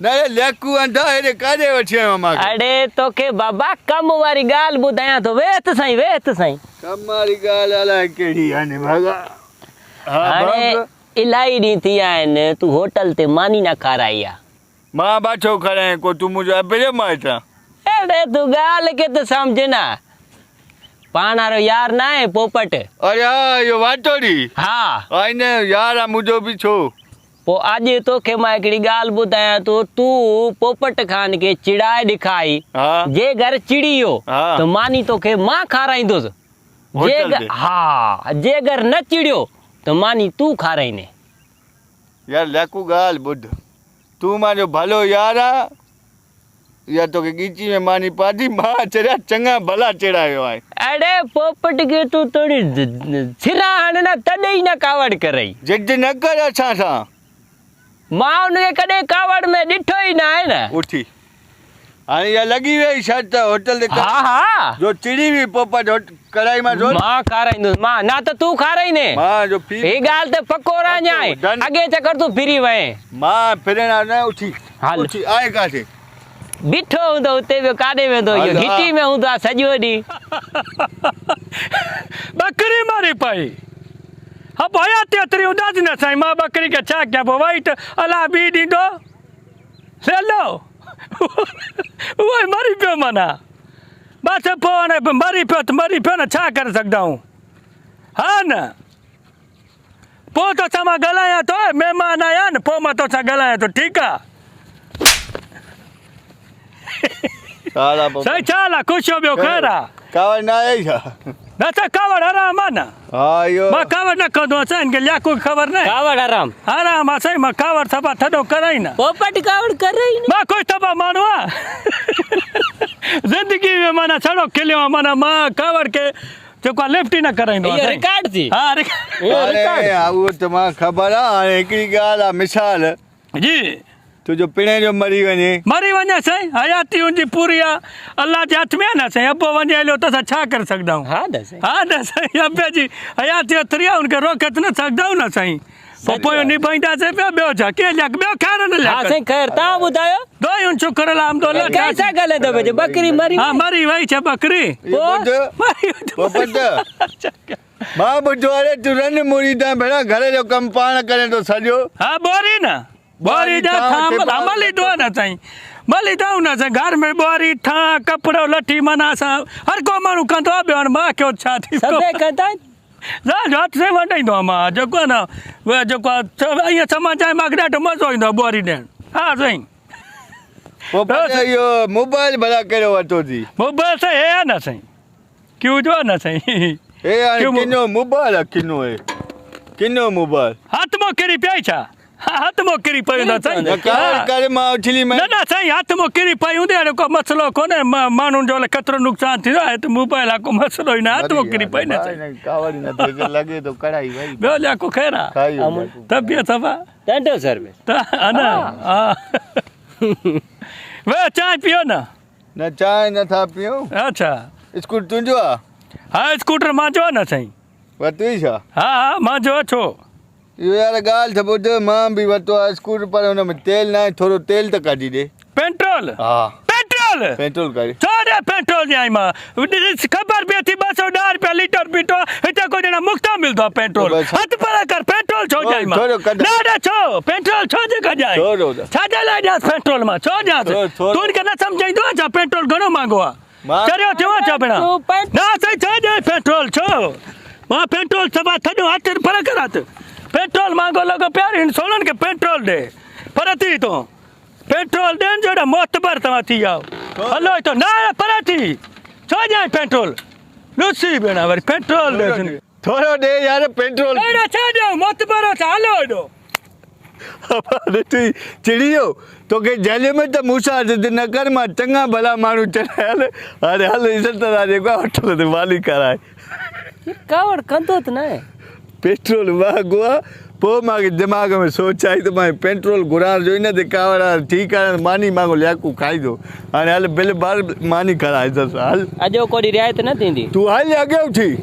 ना लेकू अंधा हेरे काजे वठिया मामा अरे तो के बाबा कम वारी गाल बुधाया तो वेत साईं कम वारी गाल अला केड़ी आने भागा अरे इलाई दी थी आने तू होटल ते मानी ना खाराइया मां बाछो करे को तू मुझे अबे मारता अरे तू गाल के तो समझना पानारो यार ना है पोपट अरे हाँ यो वाटोड़ी हाँ आइने यार आ मुझो भी छो पो आज तो के मैं एकड़ी गाल बुधाया तो तू पोपट खान के चिड़ाए दिखाई हाँ जे घर चिड़ियो हाँ। तो मानी तो के मां खाराइंदो जे हाँ जे घर न चिड़ियो तो मानी तू खाराइने यार लेकू गाल बुध तू मारो भलो यारा या तो के गीची में मानी पादी मां चढ़ा चंगा भला चढ़ायो है अरे पोपट के तू थोड़ी सिरा हणना तॾे ही न कावड़ करई जिद न कर अच्छा सा मां उनके कॾे कावड़ में ॾिठो ही ना है ना उठी हाणे या लगी वई शर्त होटल दे हाँ हाँ जो चिड़ी भी पोपट कढ़ाई में जो मां खाराइंदो मां ना तो तू खाराइने मां जो फी ही गाल ते पक्को राजाए डन। अगे चकर तू फिरी वए मां फिरना न उठी हाल। उठी आए काथे बीठो हूंदो उते वियो काॾे वेंदो इहो हल, घिटी में हूंदो आहे सॼो ॾींहुं बकरी मारी पई हा भया तेतरी उदास न साईं मां बकरी के छा कयां पोइ वई त अला बी ॾींदो सेलो उहो मरी पियो माना बसि पोइ हाणे मरी पियो न छा करे सघंदा आहियूं हा न पोइ तोसां मां ॻाल्हायां थो महिमान आया न पोइ मां तोसां ॻाल्हायां थो ठीकु आहे साला सही छाल आहे ख़ुशि हो ॿियो ख़ैरु आहे कावड़ ना आई छा न त कावड़ हराम आहे न हाँ यो मां कावड़ न कंदो आहियां साईं खे लियाकू ख़बर न कावड़ आराम आराम आहे साईं मां कावड़ सफ़ा थधो कराई न पोपट कावड़ करई न मां कोई तबा माण्हू आहे ज़िंदगी में माना छड़ो खिलियो आहे माना मां कावड़ खे जेको आहे लिफ्ट ई न कराईंदो इहो आहियां रिकॉर्ड थी हा अरे वो तो मां ख़बर आहे हाणे हिकिड़ी ॻाल्हि आहे मिसाल जी तुंहिंजो पिणे जो मरी वञे मरी वञे साईं हयाती हुनजी पूरी आहे अल्लाह जे हथ में आहे न साईं अबो वञे हलियो त असां छा करे सघंदा आहियूं हाँ न साईं हा न साईं अबे जी हयाती हथरी आहे हुनखे रोके त न सघंदा आहियूं न साईं पोइ निभाईंदासीं पियो ॿियो छा कीअं लिया ॿियो ख़ैरु न हाँ लिया साईं ख़ैर तव्हां ॿुधायो दोयूं शुक्र अल्हम्दुलिल्लाह कैसा गले दो बजे बकरी मरी हा मरी वई छा बकरी इहो ॿुध पोपट मां ॿुधो अरे तूं रन मुरीदा भेणा घर जो कमु पाण करे थो सॼो हा बोरी न बोरी जा था मली दो न साईं मली दऊं न साईं घर में बोरी ठा कपिड़ो लठी माना असां हर को माण्हू कंदो आहे ॿियो हाणे मां कयो छा थी सभई कंदा हथ से वंडाईंदो आहियां मां जेको आहे न उहो जेको आहे ईअं समाज आहे मूंखे ॾाढो मज़ो ईंदो आहे बोरी ॾियणु हा साईं पोपट इहो मोबाइल भला कहिड़ो वरितो थी मोबाइल साईं हे आहे न साईं क्यू जो आहे न साईं हे हाणे क्यों किनो मोबाइल आहे किनो है किनो मोबाइल हथ मों किरी पिया छा हा हथ मों किरी पई हूंदा साईं कर कर मां उछली में न न साईं हथ मों किरी पई हूंदी हाणे को मसइलो कोन्हे माण्हुनि जो केतिरो नुक़सानु थींदो आहे त मोबाइल आहे को मसइलो ई न हथ मों किरी पई न साईं कावड़ न थे लगे तो कढ़ाई भाई ॿियो लियाको ख़ैरु आहे खाई तबियत सफ़ा ॾाढो सर्विस त अन हा वे चांहि पियो न चांहि नथा पियूं अच्छा स्कूटर तुंहिंजो आहे हा स्कूटर मुंहिंजो आहे न साईं वरिती छा हा हा मुंहिंजो छो इहो यार ॻाल्हि त ॿुध मां बि वरितो आहे स्कूटर पर हुन में तेल न आहे थोरो तेल त कढी ॾे पेट्रोल हा पेट्रोल पेट्रोल करे छो ॾे पेट्रोल ॾियाई मां ख़बर पई थी 210 रुपया लीटर बीठो हिते को ॼणा मुफ़्त मिलंदो आहे पेट्रोल बसि। हथ पर कर पेट्रोल छो ॾियाई मां थोरो कढ। न छो पेट्रोल छो जे कढाई थोरो छाजे लाइ ॾियांसि पेट्रोल मां छो ॾियांसि थोरो। तूं हिनखे न सम्झाईंदो आहे छा पेट्रोल घणो महांगो आहे मां चरियो थियो आहे छा भेण तूं न साईं छो ॾिए पेट्रोल छो मां पेट्रोल सभा थधो हथ पर कर हथ पेट्रोल महांगो लॻो प्यार हिन सोलनि खे पेट्रोल ॾे पर थी तो पेट्रोल ॾियनि जो मोतबर तव्हां थी जाओ हलो तो न पर थी छो ॾियां पेट्रोल लुसी भेण वरी पेट्रोल ॾे थोरो ॾे यार पेट्रोल अहिड़ो छा ॾियो मोतबर हलो हेॾो ॾिठी चिड़ी वियो तोखे जेल में त मूंसां ज़िद न कर मां चङा भला माण्हू चढ़ाया हाणे हल इज़त वारा जेको आहे होटल ते माली कराए कावड़ कंदो त न पेट्रोल महांगो आहे पोइ मूंखे दिमाग़ में सोच आई त मां पेट्रोल घुराइण जो ई न त कावड़ ठीकु आहे मानी मांगो लियाकू खाईंदो हाणे हल बिल बार मानी कराए हल अॼो कोई रिआयत न थींदी तूं हल अॻे उथी